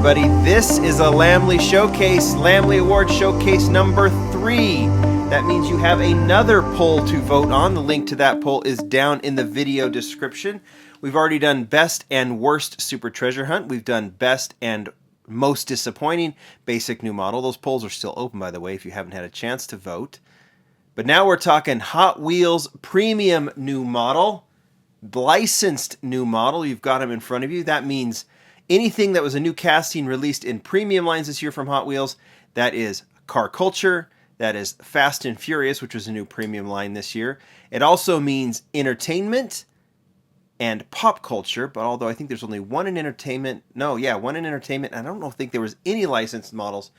everybody. This is a Lamley Showcase, Lamley Award Showcase number 3. That means you have another poll to vote on. The link to that poll is down in the video description. We've already done Best and Worst Super Treasure Hunt. We've done Best and Most Disappointing Basic New Model. Those polls are still open, by the way, if you haven't had a chance to vote. But now we're talking Hot Wheels Premium New Model, licensed new model. You've got them in front of you. That means anything that was a new casting released in premium lines this year from Hot Wheels. That is Car Culture. That is Fast and Furious, which was a new premium line this year. It also means entertainment and pop culture. But although I think there's only one in entertainment. One in entertainment. I don't think there was any licensed models,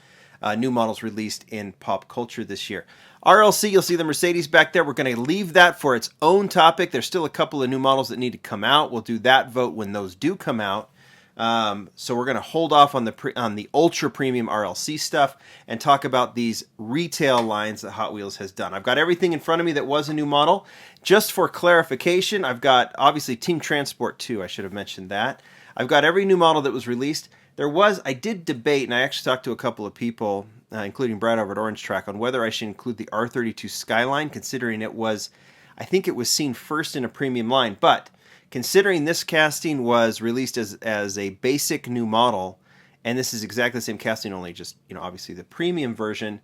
new models released in pop culture this year. RLC, you'll see the Mercedes back there. We're going to leave that for its own topic. There's still a couple of new models that need to come out. We'll do that vote when those do come out. So we're going to hold off on the ultra premium RLC stuff and talk about these retail lines that Hot Wheels has done. I've got everything in front of me that was a new model. Just for clarification, I've got obviously Team Transport 2. I should have mentioned that. I've got every new model that was released. I did debate, and I actually talked to a couple of people, including Brad over at Orange Track, on whether I should include the R32 Skyline, considering I think it was seen first in a premium line. But considering this casting was released as a basic new model, and this is exactly the same casting, only just, obviously the premium version,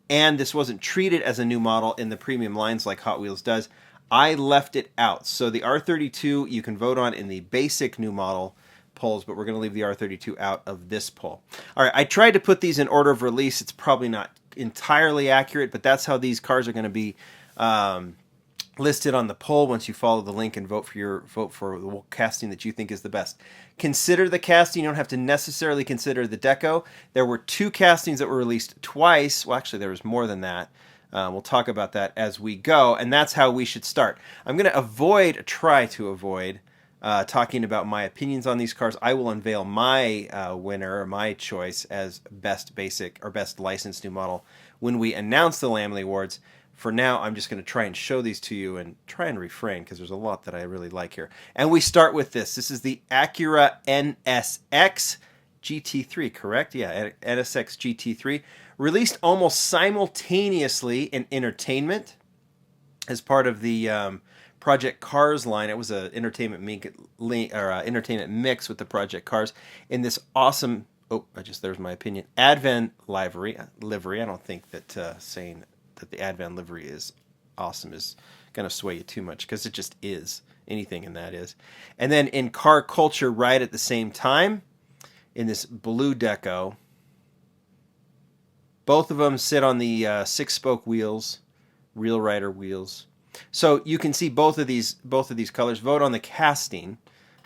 and this wasn't treated as a new model in the premium lines like Hot Wheels does, I left it out. So the R32 you can vote on in the basic new model polls, but we're going to leave the R32 out of this poll. All right, I tried to put these in order of release. It's probably not entirely accurate, but that's how these cars are going to be listed on the poll once you follow the link and vote for the casting that you think is the best. Consider the casting. You don't have to necessarily consider the deco. There were 2 castings that were released twice. Well, actually, there was more than that. We'll talk about that as we go, and that's how we should start. I'm going to try to avoid talking about my opinions on these cars. I will unveil my winner or my choice as best basic or best licensed new model when we announce the Lamley Awards. For now, I'm just going to try and show these to you and try and refrain because there's a lot that I really like here. And we start with this. This is the Acura NSX GT3, correct? Yeah, NSX GT3. Released almost simultaneously in entertainment as part of the Project Cars line. It was an entertainment mix with the Project Cars in this awesome, there's my opinion, Advan livery. I don't think that saying that the Advan livery is awesome is going to sway you too much because it just is. Anything in that is. And then in Car Culture right at the same time, in this blue deco, both of them sit on the 6-spoke wheels, Real Rider wheels. So you can see both of these colors. Vote on the casting.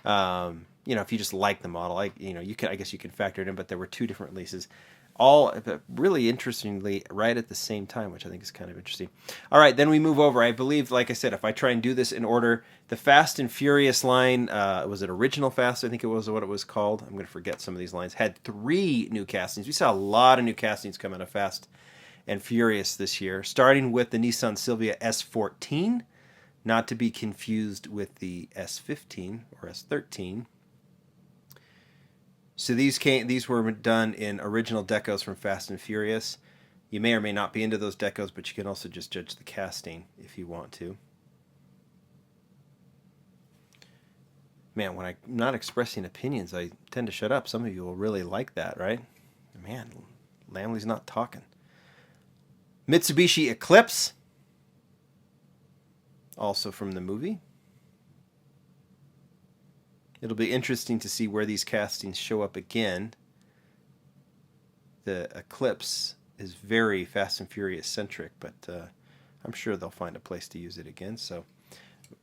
If you just like the model, I guess you can factor it in. But there were 2 different releases, all really interestingly right at the same time, which I think is kind of interesting. All right, then we move over. I believe, like I said, if I try and do this in order, the Fast and Furious line, was it Original Fast? I think it was what it was called. I'm going to forget some of these lines. Had 3 new castings. We saw a lot of new castings come out of Fast and Furious this year, starting with the Nissan Silvia S14, not to be confused with the S15 or S13. So these were done in original decos from Fast and Furious. You may or may not be into those decos, but you can also just judge the casting if you want to. Man, when I'm not expressing opinions, I tend to shut up. Some of you will really like that, right? Man, Lamley's not talking. Mitsubishi Eclipse, also from the movie. It'll be interesting to see where these castings show up again. The Eclipse is very Fast and Furious centric, but I'm sure they'll find a place to use it again. So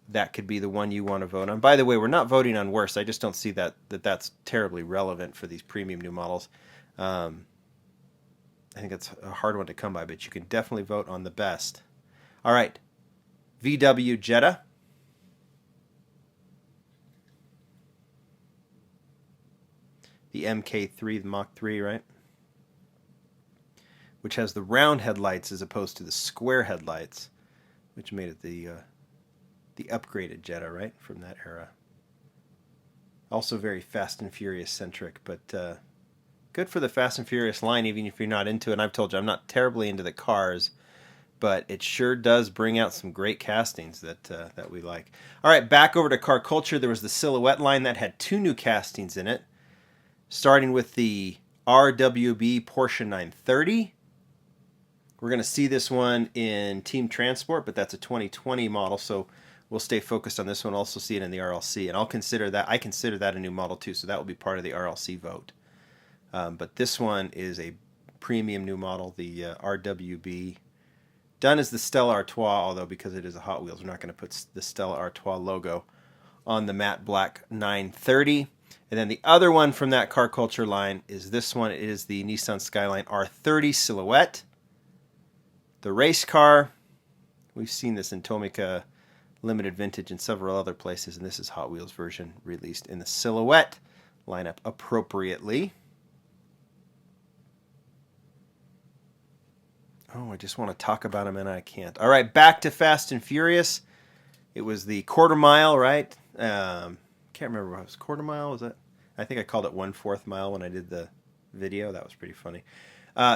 that could be the one you want to vote on. By the way, we're not voting on worst. I just don't see that's terribly relevant for these premium new models. I think it's a hard one to come by, but you can definitely vote on the best. All right, VW Jetta. The MK3, the Mach 3, right? Which has the round headlights as opposed to the square headlights, which made it the upgraded Jetta, right, from that era. Also very Fast and Furious centric, but good for the Fast and Furious line, even if you're not into it. And I've told you, I'm not terribly into the cars, but it sure does bring out some great castings that we like. All right, back over to car culture. There was the Silhouette line that had 2 new castings in it, starting with the RWB Porsche 930. We're going to see this one in Team Transport, but that's a 2020 model, so we'll stay focused on this one. Also see it in the RLC, and I consider that a new model too, so that will be part of the RLC vote. But this one is a premium new model, the RWB. Done as the Stella Artois, although because it is a Hot Wheels, we're not going to put the Stella Artois logo on the matte black 930. And then the other one from that car culture line is this one. It is the Nissan Skyline R33 Silhouette. The race car, we've seen this in Tomica Limited Vintage and several other places, and this is Hot Wheels version released in the Silhouette lineup appropriately. Oh, I just want to talk about them and I can't. All right, back to Fast and Furious. It was the quarter mile, right? Can't remember what it was. Quarter mile, was it? I think I called it 1/4 mile when I did the video. That was pretty funny.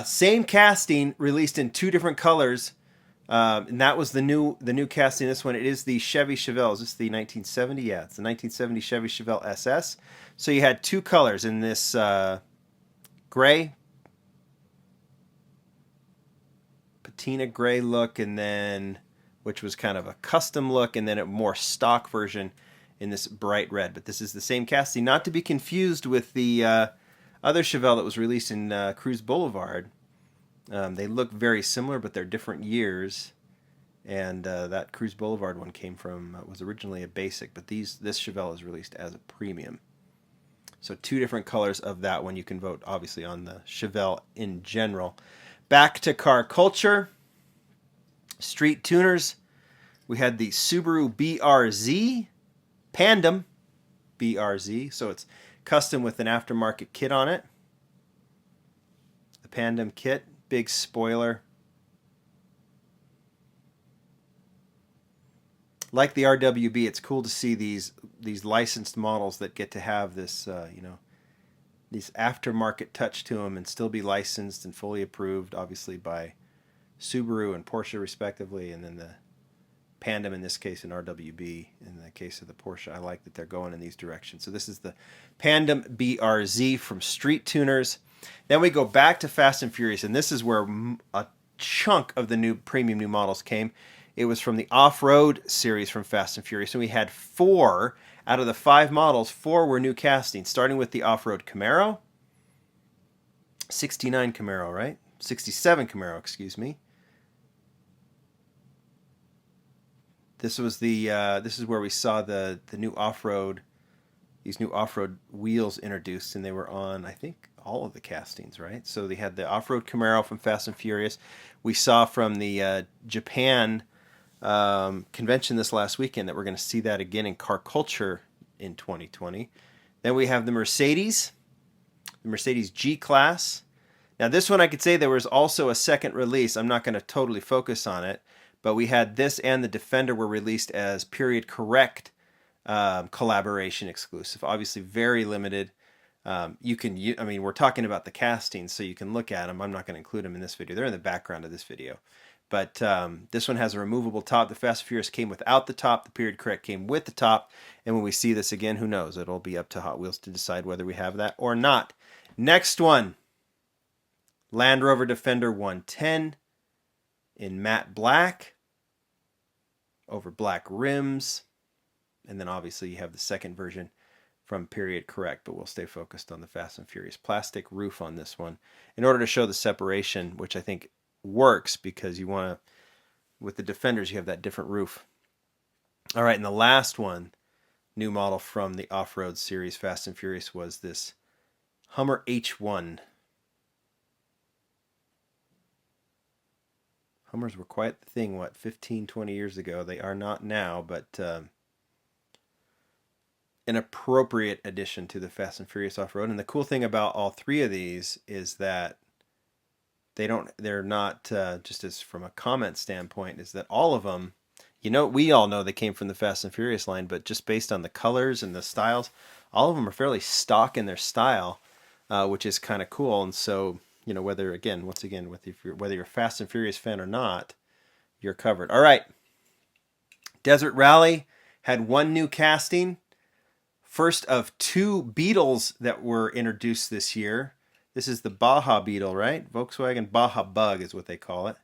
Same casting, released in 2 different colors, and that was the new casting. This one, it is the Chevy Chevelle. Is this the 1970? Yeah, it's the 1970 Chevy Chevelle SS. So you had 2 colors in this gray, patina gray look, and then which was kind of a custom look, and then a more stock version in this bright red. But this is the same casting, not to be confused with the other Chevelle that was released in Cruise Boulevard. They look very similar, but they're different years. And that Cruise Boulevard one was originally a basic, but this Chevelle is released as a premium. So 2 different colors of that one. You can vote, obviously, on the Chevelle in general. Back to car culture. Street tuners. We had the Subaru BRZ Pandem BRZ. So it's custom with an aftermarket kit on it. The Pandem kit, big spoiler. Like the RWB, it's cool to see these licensed models that get to have this, this aftermarket touch to them and still be licensed and fully approved, obviously by Subaru and Porsche respectively, and then the Pandem in this case and RWB in the case of the Porsche. I like that they're going in these directions. So this is the Pandem BRZ from Street Tuners. Then we go back to Fast and Furious, and this is where a chunk of the premium new models came. It was from the OffRoad series from Fast and Furious, and we had 4 out of the 5 models. 4 were new castings, starting with the OffRoad Camaro, 69 Camaro, right? 67 Camaro, excuse me. This was this is where we saw the new off-road, these new off-road wheels introduced, and they were on, I think, all of the castings, right? So they had the off-road Camaro from Fast and Furious. We saw from the Japan convention this last weekend that we're going to see that again in car culture in 2020. Then we have the Mercedes G-Class. Now this one I could say there was also a second release. I'm not going to totally focus on it, but we had this and the Defender were released as period correct collaboration exclusive. Obviously very limited. We're talking about the castings, so you can look at them. I'm not going to include them in this video. They're in the background of this video. But this one has a removable top. The Fast and Furious came without the top. The period correct came with the top. And when we see this again, who knows? It'll be up to Hot Wheels to decide whether we have that or not. Next one, Land Rover Defender 110 in matte black over black rims. And then obviously you have the second version from period correct, but we'll stay focused on the Fast and Furious plastic roof on this one in order to show the separation, which I think works because you want to, with the Defenders, you have that different roof. All right, and the last one, new model from the off-road series Fast and Furious, was this Hummer H1. Hummers were quite the thing, 15, 20 years ago. They are not now, but an appropriate addition to the Fast and Furious off-road. And the cool thing about all 3 of these is that they're not just as from a comment standpoint, is that all of them, we all know they came from the Fast and Furious line, but just based on the colors and the styles, all of them are fairly stock in their style. which is kind of cool. And so, whether you're a Fast and Furious fan or not, you're covered. All right. Desert Rally had one new casting. First of two Beetles that were introduced this year. This is the Baja Beetle, right? Volkswagen Baja Bug is what they call it.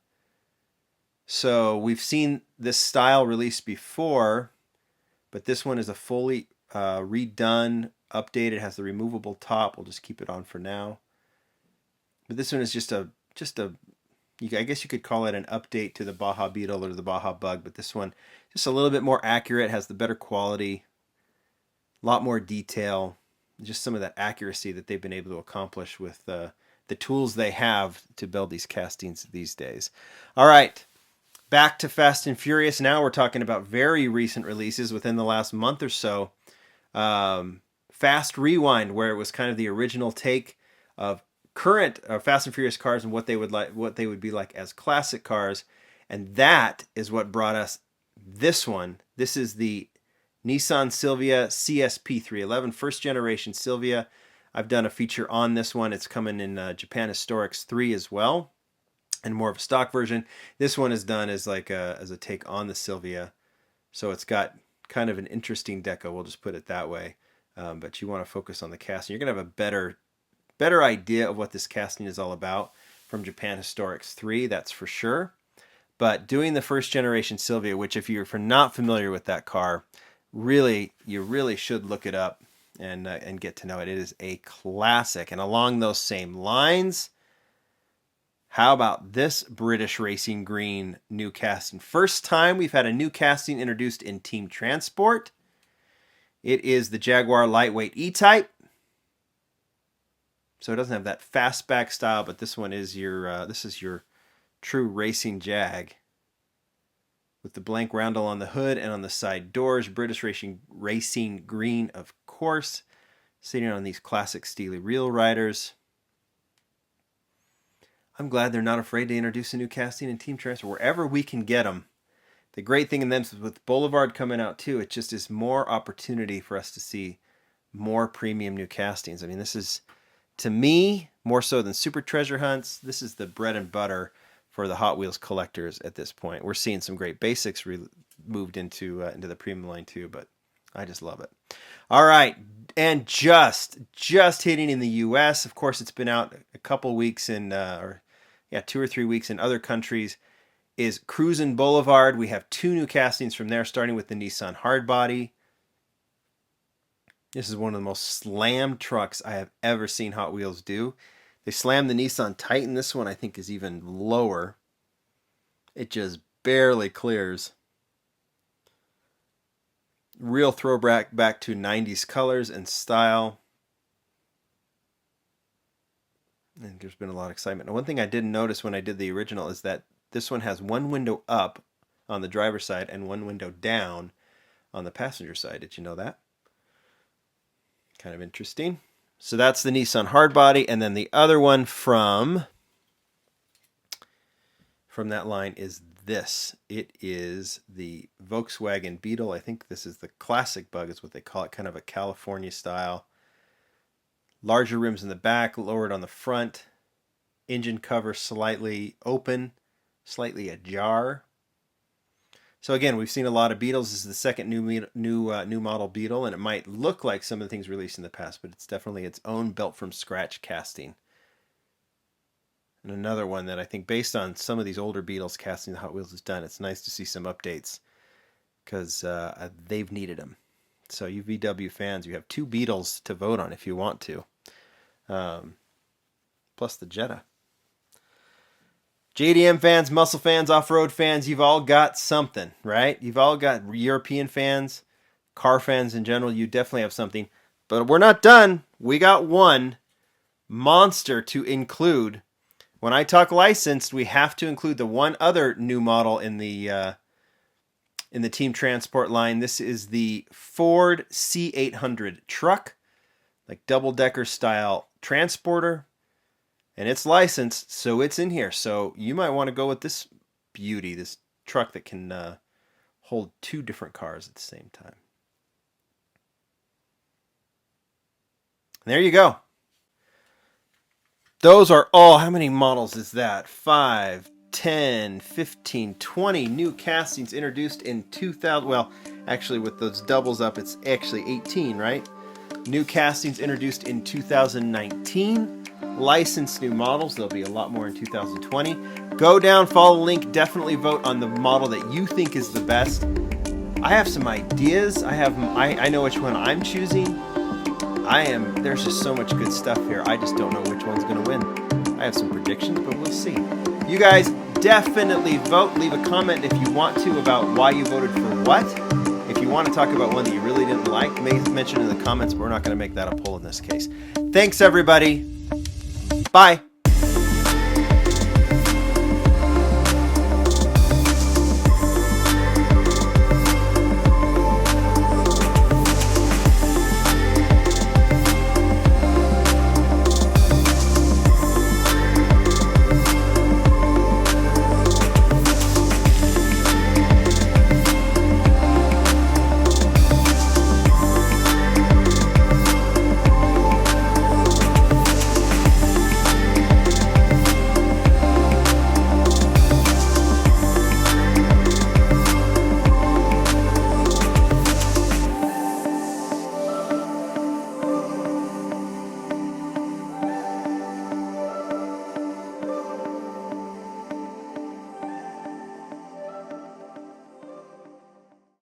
So we've seen this style released before, but this one is a fully redone, updated. It has the removable top. We'll just keep it on for now. But this one is I guess you could call it an update to the Baja Beetle or the Baja Bug, but this one just a little bit more accurate, has the better quality, a lot more detail, just some of that accuracy that they've been able to accomplish with the tools they have to build these castings these days. All right, back to Fast and Furious. Now we're talking about very recent releases within the last month or so. Fast Rewind, where it was kind of the original take of current Fast and Furious cars and what they would be like as classic cars, and that is what brought us this one. This is the Nissan Silvia CSP311, first generation Silvia. I've done a feature on this one. It's coming in Japan Historics 3 as well, and more of a stock version. This one is done as as a take on the Silvia, so it's got kind of an interesting deco. We'll just put it that way. But you want to focus on the casting. You're gonna have a better idea of what this casting is all about from Japan Historics 3, that's for sure. But doing the first generation Silvia, which if you're not familiar with that car, you really should look it up and get to know it. It is a classic. And along those same lines, how about this British Racing Green new casting? First time we've had a new casting introduced in Team Transport. It is the Jaguar Lightweight E-Type. So it doesn't have that fastback style, but this one is your true racing Jag. With the blank roundel on the hood and on the side doors, British Racing Green, of course, sitting on these classic Steely Reel Riders. I'm glad they're not afraid to introduce a new casting in Team Transport wherever we can get them. The great thing in them is with Boulevard coming out too, it just is more opportunity for us to see more premium new castings. I mean, this is, to me, more so than Super Treasure Hunts, this is the bread and butter for the Hot Wheels collectors at this point. We're seeing some great basics moved into the premium line too, but I just love it. All right, and just hitting in the U.S. Of course, it's been out a couple weeks 2 or 3 weeks in other countries. Is Cruisin' Boulevard. We have two new castings from there, starting with the Nissan Hardbody. This is one of the most slammed trucks I have ever seen Hot Wheels do. They slammed the Nissan Titan. This one I think is even lower. It just barely clears. Real throwback back to 90s colors and style. And there's been a lot of excitement. And one thing I didn't notice when I did the original is that this one has one window up on the driver's side and one window down on the passenger side. Did you know that? Kind of interesting. So that's the Nissan Hardbody, and then the other one from that line is this. It is the Volkswagen Beetle. I think this is the classic bug is what they call it, kind of a California style. Larger rims in the back, lowered on the front. Engine cover slightly open, slightly ajar. So again, we've seen a lot of Beetles. This is the second new model Beetle, and it might look like some of the things released in the past, but it's definitely its own built-from-scratch casting. And another one that I think, based on some of these older Beetles casting that Hot Wheels has done, it's nice to see some updates because they've needed them. So you VW fans, you have two Beetles to vote on if you want to, plus the Jetta. JDM fans, muscle fans, off-road fans, you've all got something, right? You've all got European fans, car fans in general. You definitely have something. But we're not done. We got one monster to include. When I talk licensed, we have to include the one other new model in the Team Transport line. This is the Ford C800 truck, like double-decker style transporter. And it's licensed, so it's in here. So you might want to go with this beauty, this truck that can hold two different cars at the same time. And there you go. Those are all, how many models is that? 5, 10, 15, 20 new castings introduced in 2000. Well, actually with those doubles up, it's actually 18, right? New castings introduced in 2019. Licensed new models. There'll be a lot more in 2020. Go down, follow the link. Definitely vote on the model that you think is the best. I have some ideas. I know which one I'm choosing. There's just so much good stuff here. I just don't know which one's going to win. I have some predictions, but we'll see. You guys definitely vote. Leave a comment if you want to about why you voted for what. If you want to talk about one that you really didn't like, mention in the comments, but we're not going to make that a poll in this case. Thanks, everybody. Bye.